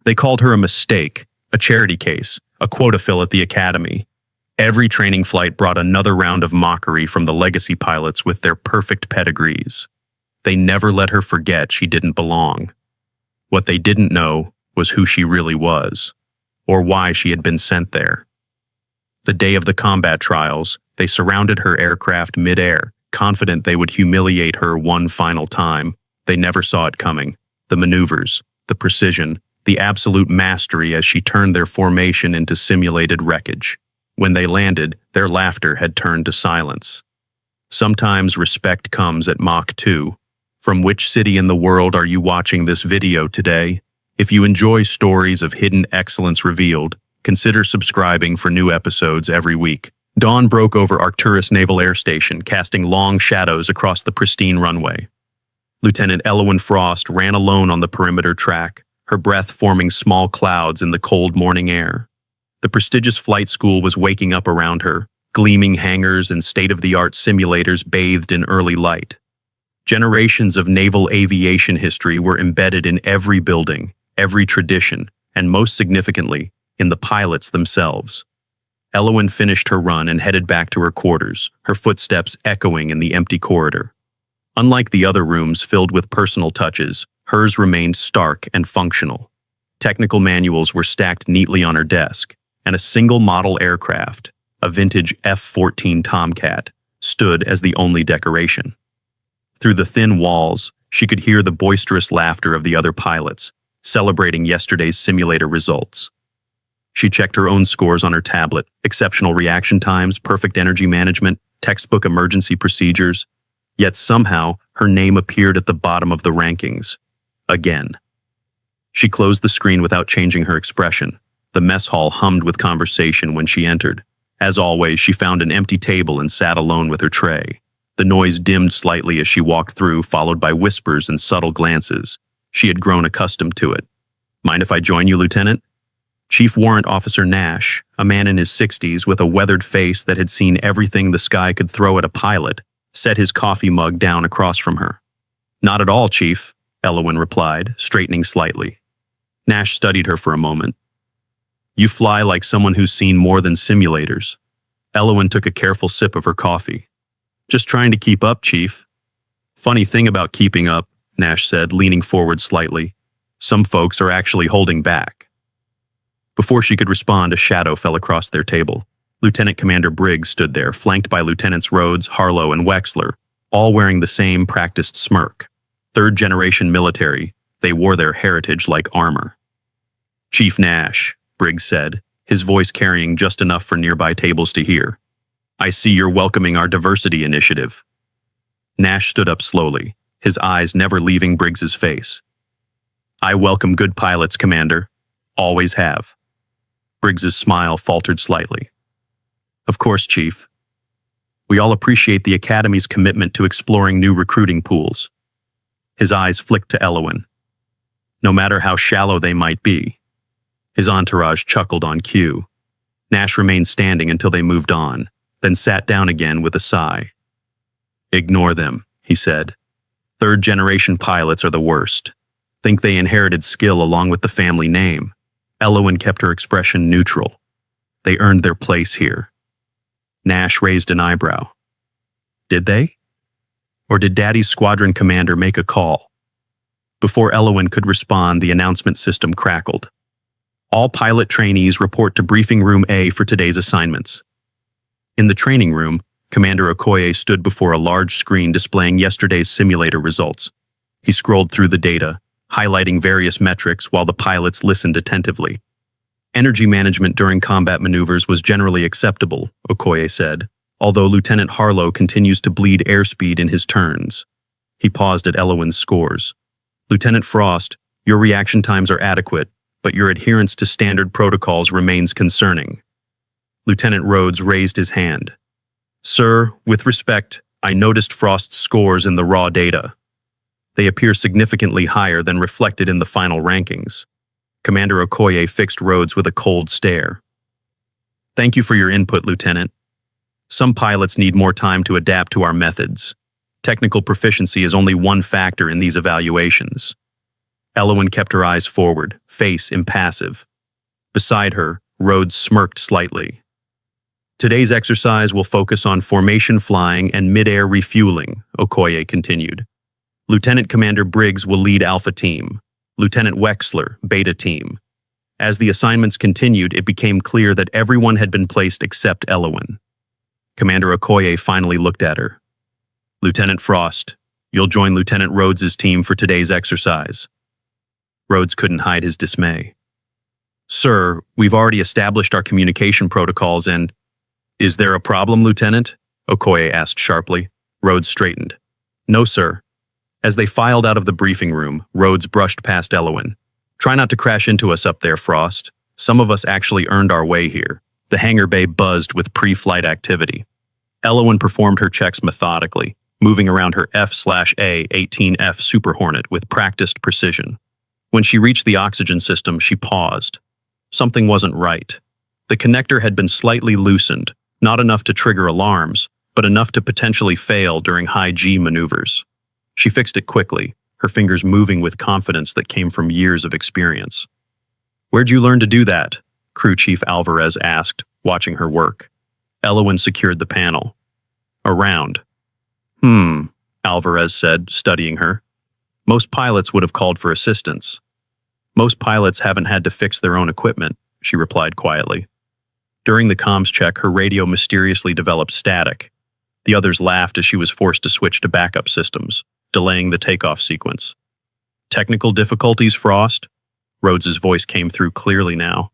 They called her a mistake, a charity case, a quota fill at the academy. Every training flight brought another round of mockery from the legacy pilots with their perfect pedigrees. They never let her forget she didn't belong. What they didn't know was who she really was, or why she had been sent there. The day of the combat trials, they surrounded her aircraft mid-air, confident they would humiliate her one final time. They never saw it coming. The maneuvers, the precision, the absolute mastery as she turned their formation into simulated wreckage. When they landed, their laughter had turned to silence. Sometimes respect comes at Mach 2. From which city in the world are you watching this video today? If you enjoy stories of hidden excellence revealed, consider subscribing for new episodes every week. Dawn broke over Arcturus Naval Air Station, casting long shadows across the pristine runway. Lieutenant Elowyn Frost ran alone on the perimeter track, her breath forming small clouds in the cold morning air. The prestigious flight school was waking up around her, gleaming hangars and state-of-the-art simulators bathed in early light. Generations of naval aviation history were embedded in every building, every tradition, and most significantly, in the pilots themselves. Elowyn finished her run and headed back to her quarters, her footsteps echoing in the empty corridor. Unlike the other rooms filled with personal touches, hers remained stark and functional. Technical manuals were stacked neatly on her desk, and a single model aircraft, a vintage F-14 Tomcat, stood as the only decoration. Through the thin walls, she could hear the boisterous laughter of the other pilots, celebrating yesterday's simulator results. She checked her own scores on her tablet, exceptional reaction times, perfect energy management, textbook emergency procedures, yet somehow her name appeared at the bottom of the rankings. Again. She closed the screen without changing her expression. The mess hall hummed with conversation when she entered. As always, she found an empty table and sat alone with her tray. The noise dimmed slightly as she walked through, followed by whispers and subtle glances. She had grown accustomed to it. "Mind if I join you, Lieutenant?" Chief Warrant Officer Nash, a man in his 60s with a weathered face that had seen everything the sky could throw at a pilot, set his coffee mug down across from her. "Not at all, Chief," Elowyn replied, straightening slightly. Nash studied her for a moment. "You fly like someone who's seen more than simulators." Elowyn took a careful sip of her coffee. "Just trying to keep up, Chief." "Funny thing about keeping up," Nash said, leaning forward slightly. "Some folks are actually holding back." Before she could respond, a shadow fell across their table. Lieutenant Commander Briggs stood there, flanked by Lieutenants Rhodes, Harlow, and Wexler, all wearing the same practiced smirk. Third-generation military, they wore their heritage like armor. "Chief Nash," Briggs said, his voice carrying just enough for nearby tables to hear. "I see you're welcoming our diversity initiative." Nash stood up slowly, his eyes never leaving Briggs's face. "I welcome good pilots, Commander. Always have." Briggs's smile faltered slightly. "Of course, Chief. We all appreciate the Academy's commitment to exploring new recruiting pools." His eyes flicked to Elowyn. "No matter how shallow they might be." His entourage chuckled on cue. Nash remained standing until they moved on, then sat down again with a sigh. "Ignore them," he said. "Third-generation pilots are the worst. Think they inherited skill along with the family name." Elowyn kept her expression neutral. "They earned their place here." Nash raised an eyebrow. "Did they? Or did Daddy's squadron commander make a call?" Before Elowyn could respond, the announcement system crackled. "All pilot trainees report to Briefing Room A for today's assignments." In the training room, Commander Okoye stood before a large screen displaying yesterday's simulator results. He scrolled through the data, highlighting various metrics while the pilots listened attentively. "Energy management during combat maneuvers was generally acceptable," Okoye said, although Lieutenant Harlow continues to bleed airspeed in his turns. He paused at Elowyn's scores. "Lieutenant Frost, your reaction times are adequate, but your adherence to standard protocols remains concerning." Lieutenant Rhodes raised his hand. "Sir, with respect, I noticed Frost's scores in the raw data. They appear significantly higher than reflected in the final rankings." Commander Okoye fixed Rhodes with a cold stare. "Thank you for your input, Lieutenant. Some pilots need more time to adapt to our methods. Technical proficiency is only one factor in these evaluations." Elowen kept her eyes forward, face impassive. Beside her, Rhodes smirked slightly. Today's exercise will focus on formation flying and mid-air refueling, Okoye continued. Lieutenant Commander Briggs will lead Alpha Team. Lieutenant Wexler, Beta Team. As the assignments continued, it became clear that everyone had been placed except Elowen. Commander Okoye finally looked at her. Lieutenant Frost, you'll join Lieutenant Rhodes's team for today's exercise. Rhodes couldn't hide his dismay. Sir, we've already established our communication protocols and— Is there a problem, Lieutenant? Okoye asked sharply. Rhodes straightened. No, sir. As they filed out of the briefing room, Rhodes brushed past Elowen. Try not to crash into us up there, Frost. Some of us actually earned our way here. The hangar bay buzzed with pre-flight activity. Elowen performed her checks methodically, moving around her F/A-18F Super Hornet with practiced precision. When she reached the oxygen system, she paused. Something wasn't right. The connector had been slightly loosened, not enough to trigger alarms, but enough to potentially fail during high-G maneuvers. She fixed it quickly, her fingers moving with confidence that came from years of experience. Where'd you learn to do that? Crew Chief Alvarez asked, watching her work. Elowen secured the panel. Around. Alvarez said, studying her. Most pilots would have called for assistance. Most pilots haven't had to fix their own equipment, she replied quietly. During the comms check, her radio mysteriously developed static. The others laughed as she was forced to switch to backup systems, delaying the takeoff sequence. Technical difficulties, Frost? Rhodes's voice came through clearly now.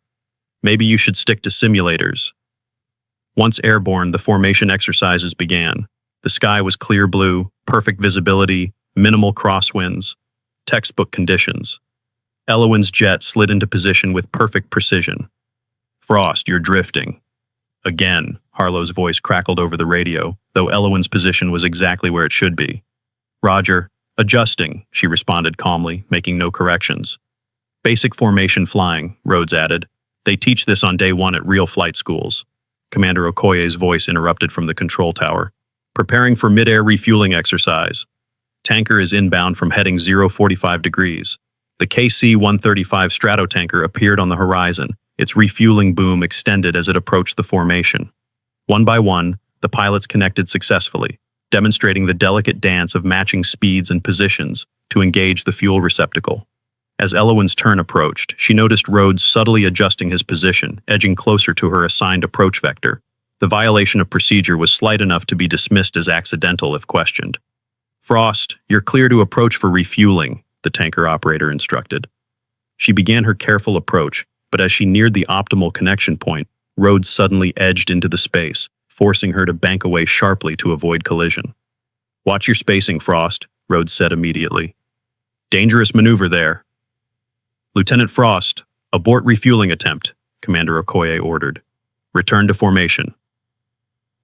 Maybe you should stick to simulators. Once airborne, the formation exercises began. The sky was clear blue, perfect visibility, minimal crosswinds, textbook conditions. Elowen's jet slid into position with perfect precision. Frost, you're drifting. Again, Harlow's voice crackled over the radio, though Elowen's position was exactly where it should be. Roger, adjusting, she responded calmly, making no corrections. Basic formation flying, Rhodes added. They teach this on day one at real flight schools. Commander Okoye's voice interrupted from the control tower. Preparing for mid-air refueling exercise. Tanker is inbound from heading 045 degrees. The KC-135 Stratotanker appeared on the horizon, its refueling boom extended as it approached the formation. One by one, the pilots connected successfully, demonstrating the delicate dance of matching speeds and positions to engage the fuel receptacle. As Elowen's turn approached, she noticed Rhodes subtly adjusting his position, edging closer to her assigned approach vector. The violation of procedure was slight enough to be dismissed as accidental if questioned. Frost, you're clear to approach for refueling, the tanker operator instructed. She began her careful approach, but as she neared the optimal connection point, Rhodes suddenly edged into the space, forcing her to bank away sharply to avoid collision. Watch your spacing, Frost, Rhodes said immediately. Dangerous maneuver there. Lieutenant Frost, abort refueling attempt, Commander Okoye ordered. Return to formation.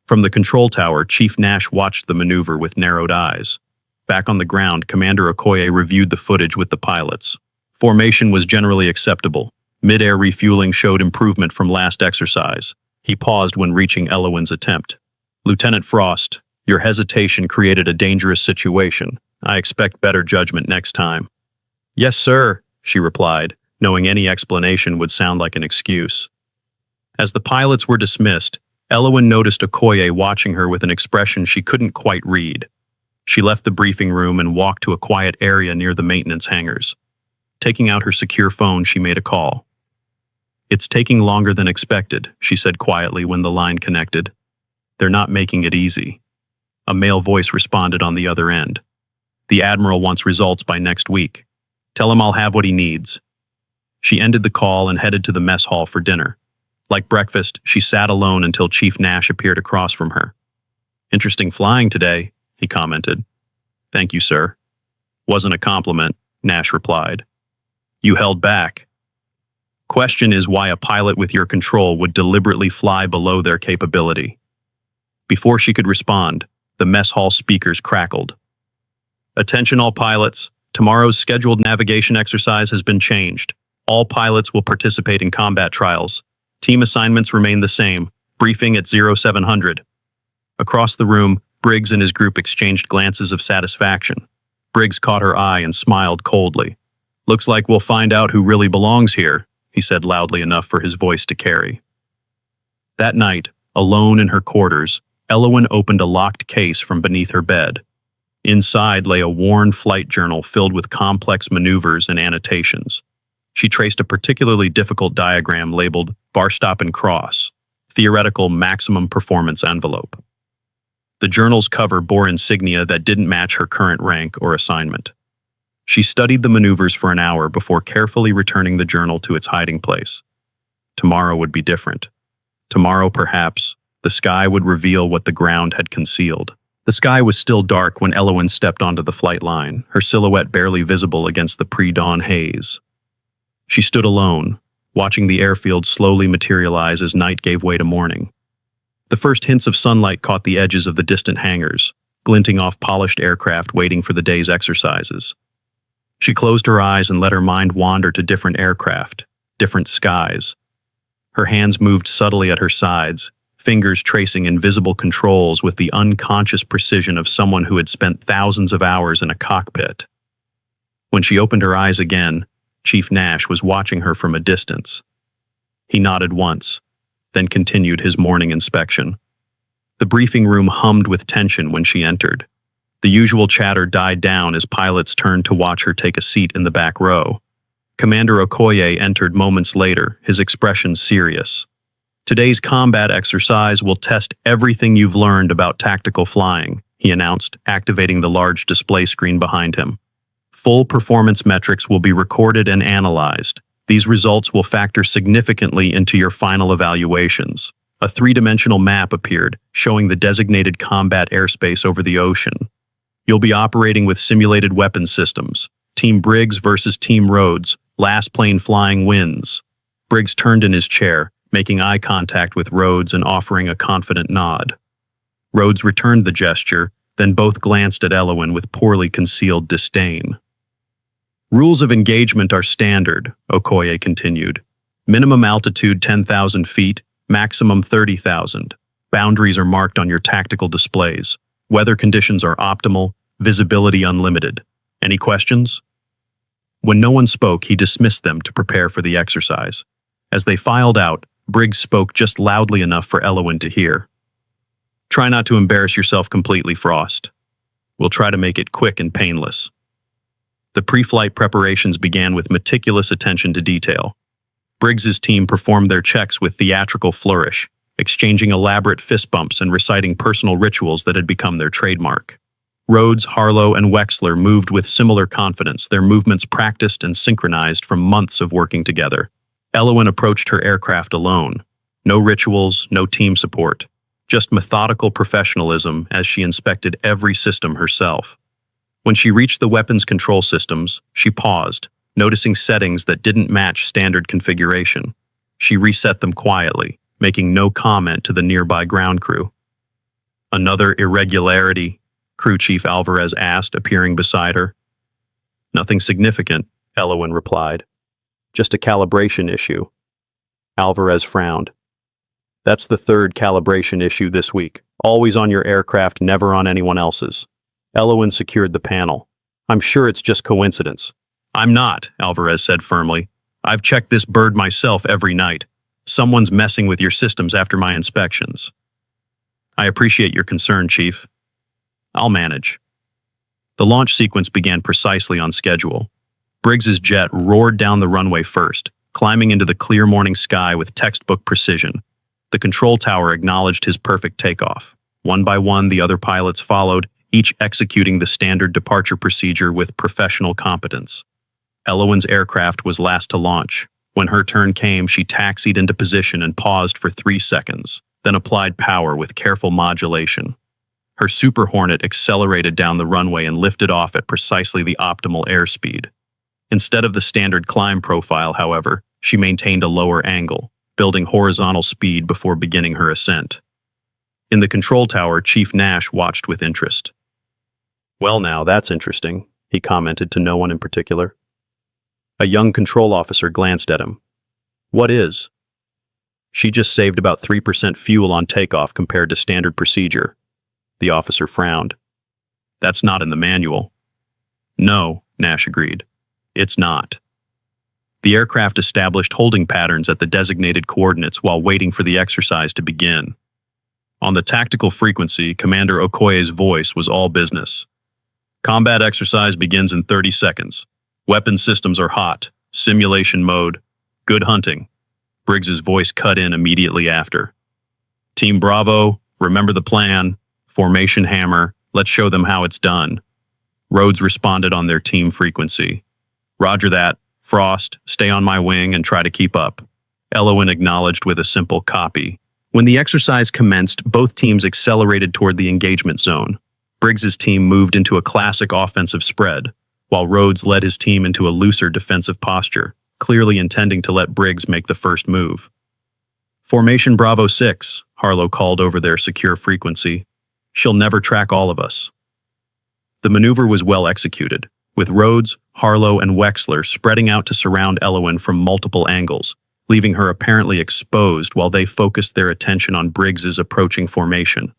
From the control tower, Chief Nash watched the maneuver with narrowed eyes. Back on the ground, Commander Okoye reviewed the footage with the pilots. Formation was generally acceptable. Mid-air refueling showed improvement from last exercise. He paused when reaching Elowen's attempt. Lieutenant Frost, your hesitation created a dangerous situation. I expect better judgment next time. Yes, sir, she replied, knowing any explanation would sound like an excuse. As the pilots were dismissed, Elowen noticed Okoye watching her with an expression she couldn't quite read. She left the briefing room and walked to a quiet area near the maintenance hangars. Taking out her secure phone, she made a call. It's taking longer than expected, she said quietly when the line connected. They're not making it easy. A male voice responded on the other end. The Admiral wants results by next week. Tell him I'll have what he needs. She ended the call and headed to the mess hall for dinner. Like breakfast, she sat alone until Chief Nash appeared across from her. Interesting flying today, he commented. Thank you, sir. Wasn't a compliment, Nash replied. You held back. Question is why a pilot with your control would deliberately fly below their capability. Before she could respond, the mess hall speakers crackled. Attention all pilots, tomorrow's scheduled navigation exercise has been changed. All pilots will participate in combat trials. Team assignments remain the same. Briefing at 0700. Across the room, Briggs and his group exchanged glances of satisfaction. Briggs caught her eye and smiled coldly. Looks like we'll find out who really belongs here, he said loudly enough for his voice to carry. That night, alone in her quarters, Elowen opened a locked case from beneath her bed. Inside lay a worn flight journal filled with complex maneuvers and annotations. She traced a particularly difficult diagram labeled Bar Stop and Cross, Theoretical Maximum Performance Envelope. The journal's cover bore insignia that didn't match her current rank or assignment. She studied the maneuvers for an hour before carefully returning the journal to its hiding place. Tomorrow would be different. Tomorrow, perhaps, the sky would reveal what the ground had concealed. The sky was still dark when Elowen stepped onto the flight line, her silhouette barely visible against the pre-dawn haze. She stood alone, watching the airfield slowly materialize as night gave way to morning. The first hints of sunlight caught the edges of the distant hangars, glinting off polished aircraft waiting for the day's exercises. She closed her eyes and let her mind wander to different aircraft, different skies. Her hands moved subtly at her sides, fingers tracing invisible controls with the unconscious precision of someone who had spent thousands of hours in a cockpit. When she opened her eyes again, Chief Nash was watching her from a distance. He nodded once, then continued his morning inspection. The briefing room hummed with tension when she entered. The usual chatter died down as pilots turned to watch her take a seat in the back row. Commander Okoye entered moments later, his expression serious. "Today's combat exercise will test everything you've learned about tactical flying," he announced, activating the large display screen behind him. "Full performance metrics will be recorded and analyzed. These results will factor significantly into your final evaluations." A three-dimensional map appeared, showing the designated combat airspace over the ocean. "You'll be operating with simulated weapon systems. Team Briggs versus Team Rhodes. Last plane flying wins." Briggs turned in his chair, making eye contact with Rhodes and offering a confident nod. Rhodes returned the gesture, then both glanced at Elowen with poorly concealed disdain. "Rules of engagement are standard," Okoye continued. "Minimum altitude 10,000 feet, maximum 30,000. Boundaries are marked on your tactical displays. Weather conditions are optimal, visibility unlimited. Any questions?" When no one spoke, he dismissed them to prepare for the exercise. As they filed out, Briggs spoke just loudly enough for Elowen to hear. "Try not to embarrass yourself completely, Frost. We'll try to make it quick and painless." The pre-flight preparations began with meticulous attention to detail. Briggs's team performed their checks with theatrical flourish, exchanging elaborate fist bumps and reciting personal rituals that had become their trademark. Rhodes, Harlow, and Wexler moved with similar confidence, their movements practiced and synchronized from months of working together. Elowen approached her aircraft alone. No rituals, no team support. Just methodical professionalism as she inspected every system herself. When she reached the weapons control systems, she paused, noticing settings that didn't match standard configuration. She reset them quietly, making no comment to the nearby ground crew. "Another irregularity?" Crew Chief Alvarez asked, appearing beside her. "Nothing significant," Elowen replied. "Just a calibration issue." Alvarez frowned. "That's the third calibration issue this week. Always on your aircraft, never on anyone else's." Elowen secured the panel. "I'm sure it's just coincidence." "I'm not," Alvarez said firmly. "I've checked this bird myself every night. Someone's messing with your systems after my inspections." "I appreciate your concern, Chief. I'll manage." The launch sequence began precisely on schedule. Briggs's jet roared down the runway first, climbing into the clear morning sky with textbook precision. The control tower acknowledged his perfect takeoff. One by one, the other pilots followed, each executing the standard departure procedure with professional competence. Elowen's aircraft was last to launch. When her turn came, she taxied into position and paused for 3 seconds, then applied power with careful modulation. Her Super Hornet accelerated down the runway and lifted off at precisely the optimal airspeed. Instead of the standard climb profile, however, she maintained a lower angle, building horizontal speed before beginning her ascent. In the control tower, Chief Nash watched with interest. "Well now, that's interesting," he commented to no one in particular. A young control officer glanced at him. "What is?" "She just saved about 3% fuel on takeoff compared to standard procedure." The officer frowned. "That's not in the manual." "No," Nash agreed. It's not. The aircraft established holding patterns at the designated coordinates while waiting for the exercise to begin. On the tactical frequency, Commander Okoye's voice was all business. Combat exercise begins in 30 seconds. Weapon systems are hot. Simulation mode. Good hunting. Briggs's voice cut in immediately after. Team Bravo, remember the plan. Formation hammer. Let's show them how it's done. Rhodes responded on their team frequency. Roger that. Frost, stay on my wing and try to keep up. Elowen acknowledged with a simple copy. When the exercise commenced, both teams accelerated toward the engagement zone. Briggs's team moved into a classic offensive spread, while Rhodes led his team into a looser defensive posture, clearly intending to let Briggs make the first move. Formation Bravo 6, Harlow called over their secure frequency. She'll never track all of us. The maneuver was well executed, with Rhodes, Harlow, and Wexler spreading out to surround Elowen from multiple angles, leaving her apparently exposed while they focused their attention on Briggs's approaching formation.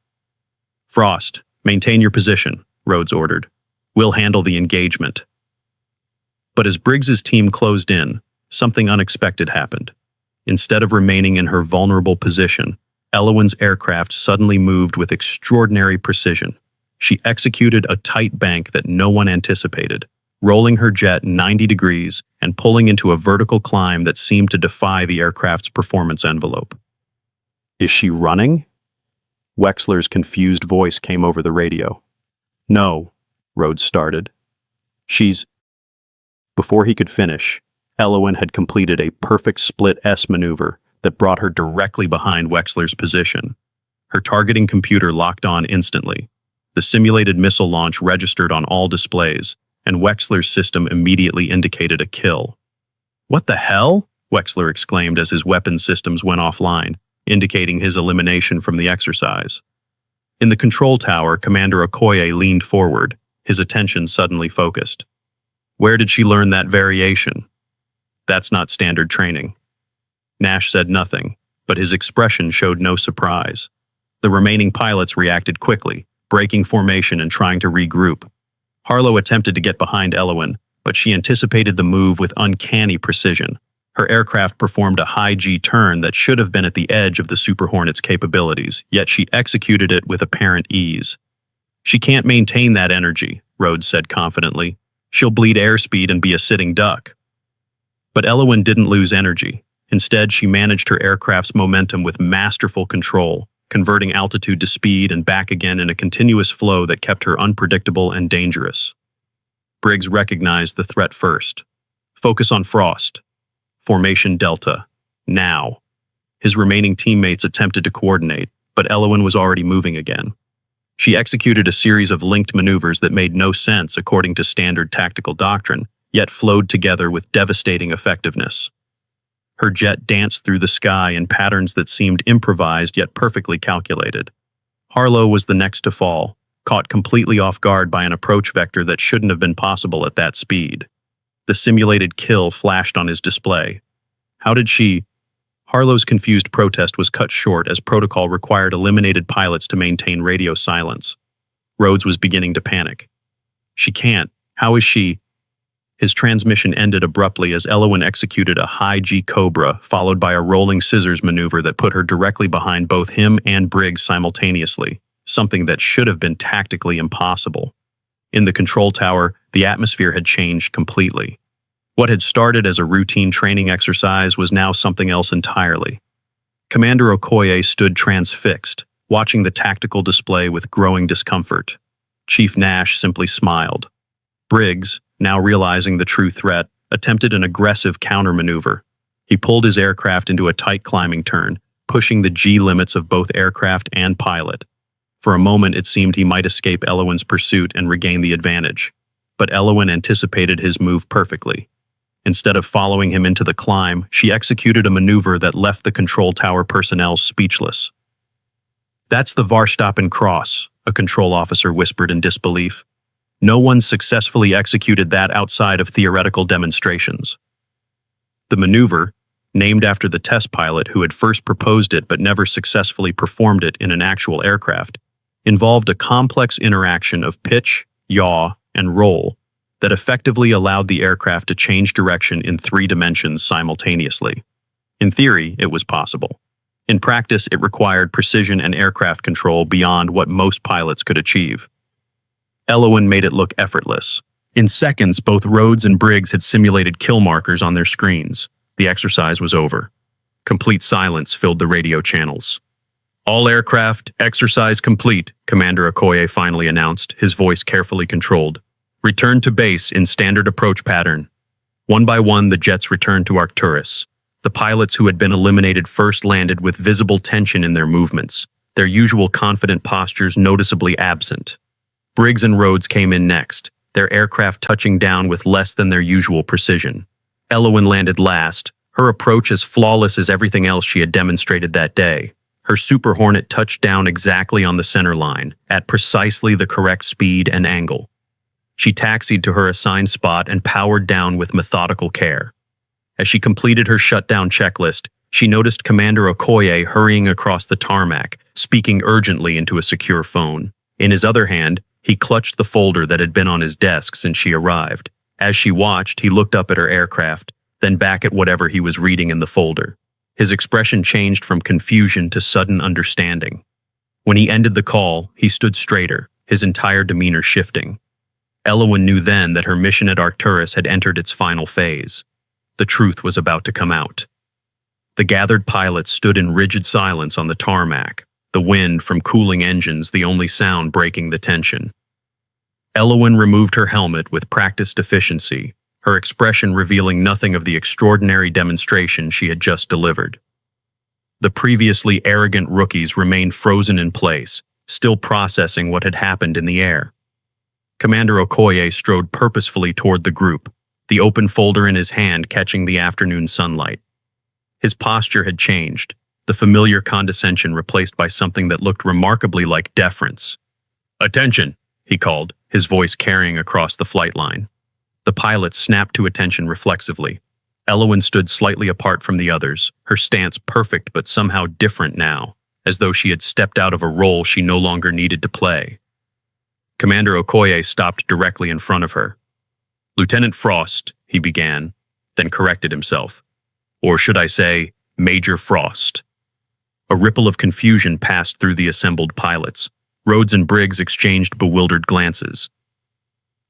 Frost, maintain your position, Rhodes ordered. We'll handle the engagement. But as Briggs's team closed in, something unexpected happened. Instead of remaining in her vulnerable position, Elowen's aircraft suddenly moved with extraordinary precision. She executed a tight bank that no one anticipated, rolling her jet 90 degrees and pulling into a vertical climb that seemed to defy the aircraft's performance envelope. Is she running? Wexler's confused voice came over the radio. No, Rhodes started. She's... Before he could finish, Elowen had completed a perfect split S maneuver that brought her directly behind Wexler's position. Her targeting computer locked on instantly. The simulated missile launch registered on all displays, and Wexler's system immediately indicated a kill. What the hell? Wexler exclaimed as his weapon systems went offline, indicating his elimination from the exercise. In the control tower, Commander Okoye leaned forward, his attention suddenly focused. Where did she learn that variation? That's not standard training. Nash said nothing, but his expression showed no surprise. The remaining pilots reacted quickly, breaking formation and trying to regroup. Harlow attempted to get behind Elowen, but she anticipated the move with uncanny precision. Her aircraft performed a high G turn that should have been at the edge of the Super Hornet's capabilities, yet she executed it with apparent ease. She can't maintain that energy, Rhodes said confidently. She'll bleed airspeed and be a sitting duck. But Elowen didn't lose energy. Instead, she managed her aircraft's momentum with masterful control, converting altitude to speed and back again in a continuous flow that kept her unpredictable and dangerous. Briggs recognized the threat first. Focus on Frost. Formation Delta. Now. His remaining teammates attempted to coordinate, but Elowen was already moving again. She executed a series of linked maneuvers that made no sense according to standard tactical doctrine, yet flowed together with devastating effectiveness. Her jet danced through the sky in patterns that seemed improvised yet perfectly calculated. Harlow was the next to fall, caught completely off guard by an approach vector that shouldn't have been possible at that speed. The simulated kill flashed on his display. How did she... Harlow's confused protest was cut short as protocol required eliminated pilots to maintain radio silence. Rhodes was beginning to panic. She can't. How is she... His transmission ended abruptly as Elowen executed a high G Cobra, followed by a rolling scissors maneuver that put her directly behind both him and Briggs simultaneously, something that should have been tactically impossible. In the control tower, the atmosphere had changed completely. What had started as a routine training exercise was now something else entirely. Commander Okoye stood transfixed, watching the tactical display with growing discomfort. Chief Nash simply smiled. Briggs, now realizing the true threat, attempted an aggressive countermaneuver. He pulled his aircraft into a tight climbing turn, pushing the G limits of both aircraft and pilot. For a moment, it seemed he might escape Elowen's pursuit and regain the advantage. But Elowen anticipated his move perfectly. Instead of following him into the climb, she executed a maneuver that left the control tower personnel speechless. That's the Varstappen Cross, a control officer whispered in disbelief. No one successfully executed that outside of theoretical demonstrations. The maneuver, named after the test pilot who had first proposed it but never successfully performed it in an actual aircraft, involved a complex interaction of pitch, yaw, and roll, that effectively allowed the aircraft to change direction in 3 dimensions simultaneously. In theory, it was possible. In practice, it required precision and aircraft control beyond what most pilots could achieve. Elowen made it look effortless. In seconds, both Rhodes and Briggs had simulated kill markers on their screens. The exercise was over. Complete silence filled the radio channels. "All aircraft, exercise complete," Commander Okoye finally announced, his voice carefully controlled. "Return to base in standard approach pattern." One by one, the jets returned to Arcturus. The pilots who had been eliminated first landed with visible tension in their movements, their usual confident postures noticeably absent. Briggs and Rhodes came in next, their aircraft touching down with less than their usual precision. Elowen landed last, her approach as flawless as everything else she had demonstrated that day. Her Super Hornet touched down exactly on the center line, at precisely the correct speed and angle. She taxied to her assigned spot and powered down with methodical care. As she completed her shutdown checklist, she noticed Commander Okoye hurrying across the tarmac, speaking urgently into a secure phone. In his other hand, he clutched the folder that had been on his desk since she arrived. As she watched, he looked up at her aircraft, then back at whatever he was reading in the folder. His expression changed from confusion to sudden understanding. When he ended the call, he stood straighter, his entire demeanor shifting. Elowen knew then that her mission at Arcturus had entered its final phase. The truth was about to come out. The gathered pilots stood in rigid silence on the tarmac, the wind from cooling engines the only sound breaking the tension. Elowen removed her helmet with practiced efficiency, her expression revealing nothing of the extraordinary demonstration she had just delivered. The previously arrogant rookies remained frozen in place, still processing what had happened in the air. Commander Okoye strode purposefully toward the group, the open folder in his hand catching the afternoon sunlight. His posture had changed, the familiar condescension replaced by something that looked remarkably like deference. "Attention," he called, his voice carrying across the flight line. The pilots snapped to attention reflexively. Elowen stood slightly apart from the others, her stance perfect but somehow different now, as though she had stepped out of a role she no longer needed to play. Commander Okoye stopped directly in front of her. "Lieutenant Frost," he began, then corrected himself. "Or should I say, Major Frost." A ripple of confusion passed through the assembled pilots. Rhodes and Briggs exchanged bewildered glances.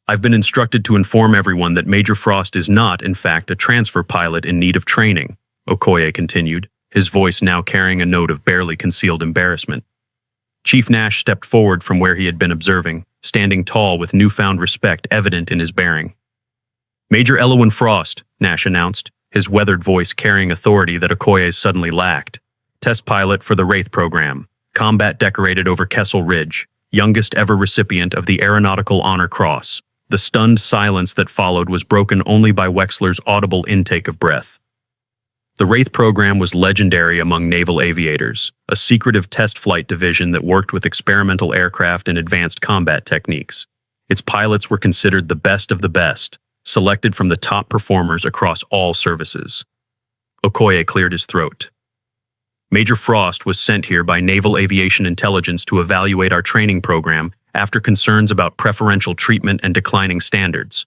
"I've been instructed to inform everyone that Major Frost is not, in fact, a transfer pilot in need of training," Okoye continued, his voice now carrying a note of barely concealed embarrassment. Chief Nash stepped forward from where he had been observing, standing tall with newfound respect evident in his bearing. "Major Elowen Frost," Nash announced, his weathered voice carrying authority that Okoye suddenly lacked. "Test pilot for the Wraith program, combat decorated over Kessel Ridge, youngest ever recipient of the Aeronautical Honor Cross." The stunned silence that followed was broken only by Wexler's audible intake of breath. The Wraith program was legendary among naval aviators, a secretive test flight division that worked with experimental aircraft and advanced combat techniques. Its pilots were considered the best of the best, selected from the top performers across all services. Okoye cleared his throat. "Major Frost was sent here by Naval Aviation Intelligence to evaluate our training program after concerns about preferential treatment and declining standards."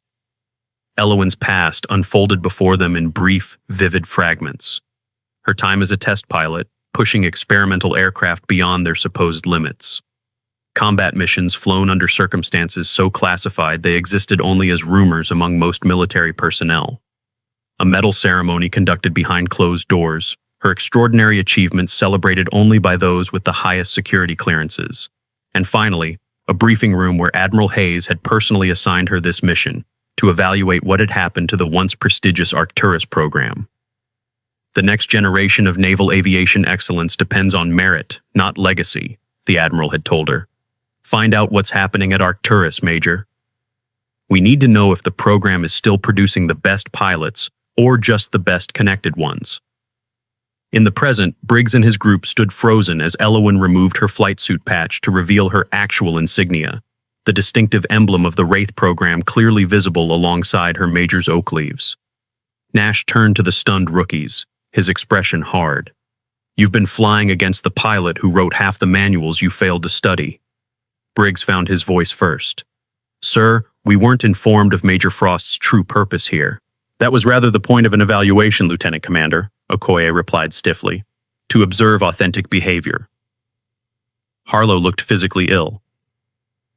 Elowen's past unfolded before them in brief, vivid fragments. Her time as a test pilot, pushing experimental aircraft beyond their supposed limits. Combat missions flown under circumstances so classified they existed only as rumors among most military personnel. A medal ceremony conducted behind closed doors, her extraordinary achievements celebrated only by those with the highest security clearances. And finally, a briefing room where Admiral Hayes had personally assigned her this mission, to evaluate what had happened to the once prestigious Arcturus program. "The next generation of naval aviation excellence depends on merit, not legacy," the Admiral had told her. "Find out what's happening at Arcturus, Major. We need to know if the program is still producing the best pilots, or just the best connected ones." In the present, Briggs and his group stood frozen as Elowen removed her flight suit patch to reveal her actual insignia, the distinctive emblem of the Wraith program clearly visible alongside her major's oak leaves. Nash turned to the stunned rookies, his expression hard. "You've been flying against the pilot who wrote half the manuals you failed to study." Briggs found his voice first. Sir, we weren't informed of Major Frost's true purpose here. That was rather the point of an evaluation, Lieutenant Commander, Okoye replied stiffly. To observe authentic behavior. Harlow looked physically ill.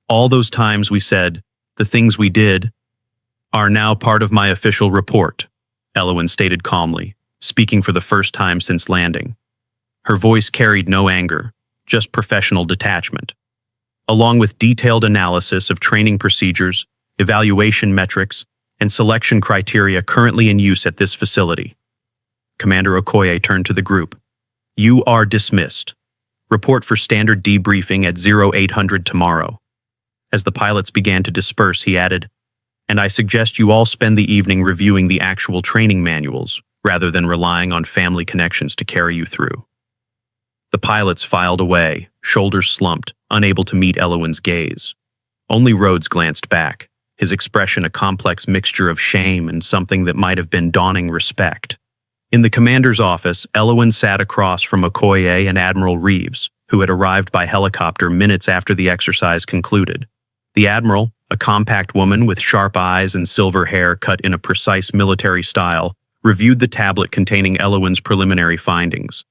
All those times we said, the things we did, are now part of my official report, Elowen stated calmly, speaking for the first time since landing. Her voice carried no anger, just professional detachment, along with detailed analysis of training procedures, evaluation metrics, and selection criteria currently in use at this facility. Commander Okoye turned to the group. You are dismissed. Report for standard debriefing at 0800 tomorrow. As the pilots began to disperse, he added, and I suggest you all spend the evening reviewing the actual training manuals, rather than relying on family connections to carry you through. The pilots filed away, shoulders slumped, unable to meet Elowen's gaze. Only Rhodes glanced back, his expression a complex mixture of shame and something that might have been dawning respect. In the commander's office, Elowen sat across from Okoye and Admiral Reeves, who had arrived by helicopter minutes after the exercise concluded. The Admiral, a compact woman with sharp eyes and silver hair cut in a precise military style, reviewed the tablet containing Elowen's preliminary findings.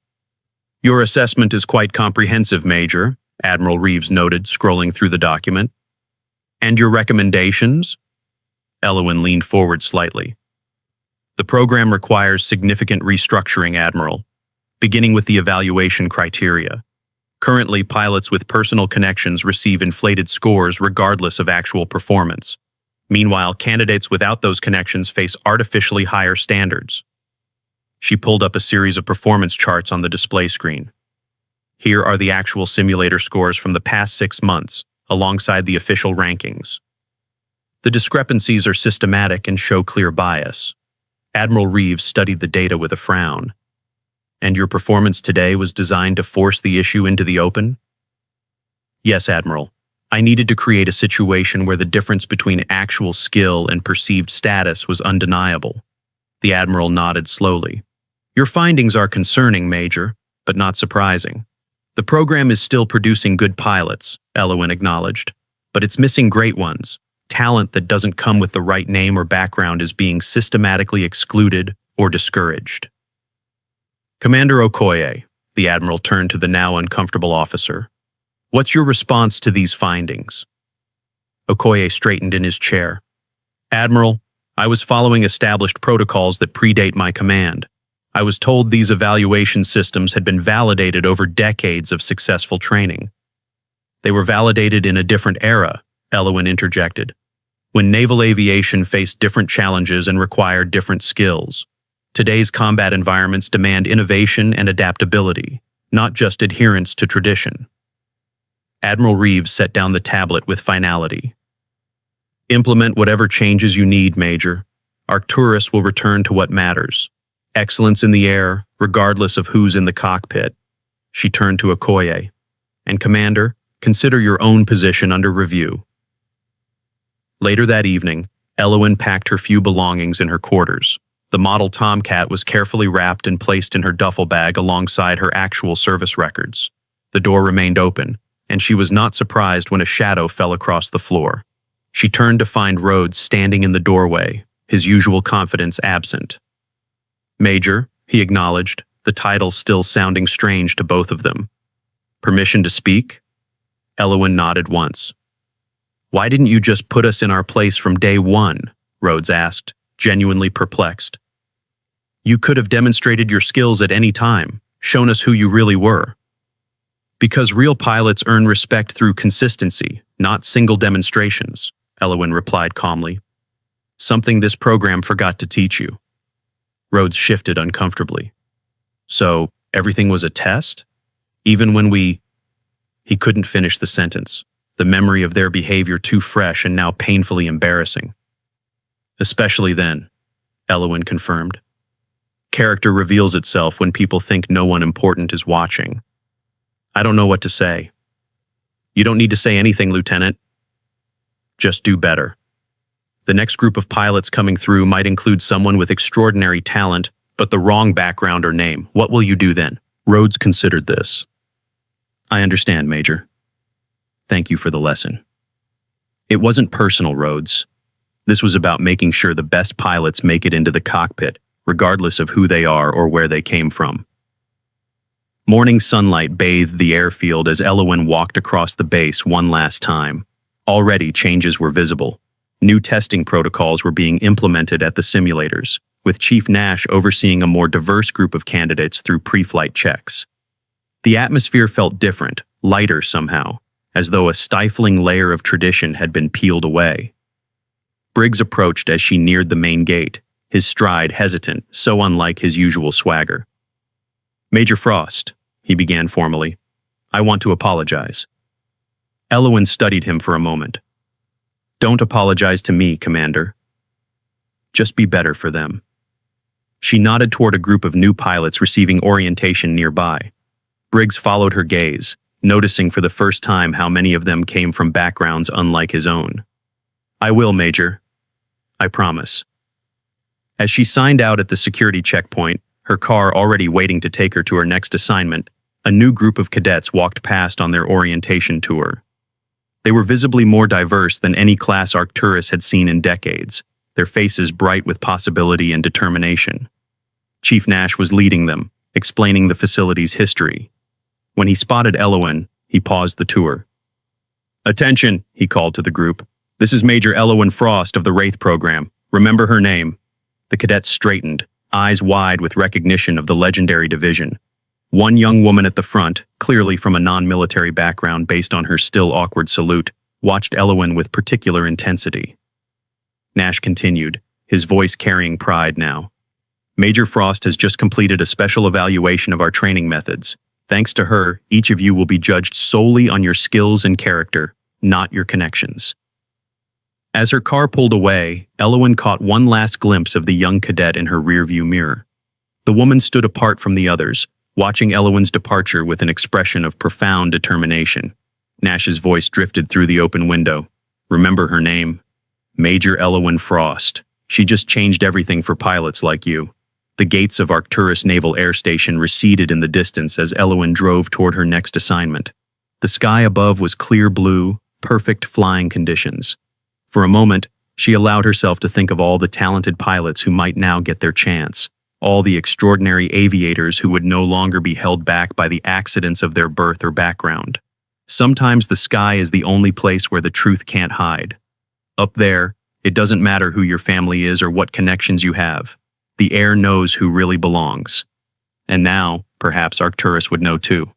Your assessment is quite comprehensive, Major, Admiral Reeves noted, scrolling through the document. And your recommendations? Elowen leaned forward slightly. The program requires significant restructuring, Admiral, beginning with the evaluation criteria. Currently, pilots with personal connections receive inflated scores regardless of actual performance. Meanwhile, candidates without those connections face artificially higher standards. She pulled up a series of performance charts on the display screen. Here are the actual simulator scores from the past 6 months, alongside the official rankings. The discrepancies are systematic and show clear bias. Admiral Reeves studied the data with a frown. And your performance today was designed to force the issue into the open? Yes, Admiral. I needed to create a situation where the difference between actual skill and perceived status was undeniable. The Admiral nodded slowly. Your findings are concerning, Major, but not surprising. The program is still producing good pilots, Elowen acknowledged, but it's missing great ones. Talent that doesn't come with the right name or background is being systematically excluded or discouraged. Commander Okoye, the Admiral turned to the now uncomfortable officer. What's your response to these findings? Okoye straightened in his chair. Admiral, I was following established protocols that predate my command. I was told these evaluation systems had been validated over decades of successful training. They were validated in a different era, Elowen interjected, when naval aviation faced different challenges and required different skills. Today's combat environments demand innovation and adaptability, not just adherence to tradition. Admiral Reeves set down the tablet with finality. Implement whatever changes you need, Major. Arcturus will return to what matters. Excellence in the air, regardless of who's in the cockpit. She turned to Okoye. And Commander, consider your own position under review. Later that evening, Elowen packed her few belongings in her quarters. The model Tomcat was carefully wrapped and placed in her duffel bag alongside her actual service records. The door remained open, and she was not surprised when a shadow fell across the floor. She turned to find Rhodes standing in the doorway, his usual confidence absent. Major, he acknowledged, the title still sounding strange to both of them. Permission to speak? Elowen nodded once. Why didn't you just put us in our place from day one? Rhodes asked, genuinely perplexed. You could have demonstrated your skills at any time, shown us who you really were. Because real pilots earn respect through consistency, not single demonstrations, Elowen replied calmly. Something this program forgot to teach you. Rhodes shifted uncomfortably. So, everything was a test? Even when we... He couldn't finish the sentence, the memory of their behavior too fresh and now painfully embarrassing. Especially then, Elowen confirmed. Character reveals itself when people think no one important is watching. I don't know what to say. You don't need to say anything, Lieutenant. Just do better. The next group of pilots coming through might include someone with extraordinary talent, but the wrong background or name. What will you do then? Rhodes considered this. I understand, Major. Thank you for the lesson. It wasn't personal, Rhodes. This was about making sure the best pilots make it into the cockpit, regardless of who they are or where they came from. Morning sunlight bathed the airfield as Elowen walked across the base one last time. Already, changes were visible. New testing protocols were being implemented at the simulators, with Chief Nash overseeing a more diverse group of candidates through pre-flight checks. The atmosphere felt different, lighter somehow, as though a stifling layer of tradition had been peeled away. Briggs approached as she neared the main gate, his stride hesitant, so unlike his usual swagger. "Major Frost," he began formally, "I want to apologize." Elowen studied him for a moment. "Don't apologize to me, Commander. Just be better for them." She nodded toward a group of new pilots receiving orientation nearby. Briggs followed her gaze, noticing for the first time how many of them came from backgrounds unlike his own. "I will, Major. I promise." As she signed out at the security checkpoint, her car already waiting to take her to her next assignment, a new group of cadets walked past on their orientation tour. They were visibly more diverse than any class Arcturus had seen in decades, their faces bright with possibility and determination. Chief Nash was leading them, explaining the facility's history. When he spotted Elowen, he paused the tour. "Attention," he called to the group. "This is Major Elowen Frost of the Wraith program. Remember her name." The cadets straightened, eyes wide with recognition of the legendary division. One young woman at the front, clearly from a non-military background based on her still awkward salute, watched Elowen with particular intensity. Nash continued, his voice carrying pride now. "Major Frost has just completed a special evaluation of our training methods. Thanks to her, each of you will be judged solely on your skills and character, not your connections." As her car pulled away, Elowen caught one last glimpse of the young cadet in her rearview mirror. The woman stood apart from the others, watching Elowen's departure with an expression of profound determination. Nash's voice drifted through the open window. "Remember her name? Major Elowen Frost. She just changed everything for pilots like you." The gates of Arcturus Naval Air Station receded in the distance as Elowen drove toward her next assignment. The sky above was clear blue, perfect flying conditions. For a moment, she allowed herself to think of all the talented pilots who might now get their chance, all the extraordinary aviators who would no longer be held back by the accidents of their birth or background. Sometimes the sky is the only place where the truth can't hide. Up there, it doesn't matter who your family is or what connections you have. The air knows who really belongs. And now, perhaps Arcturus would know too.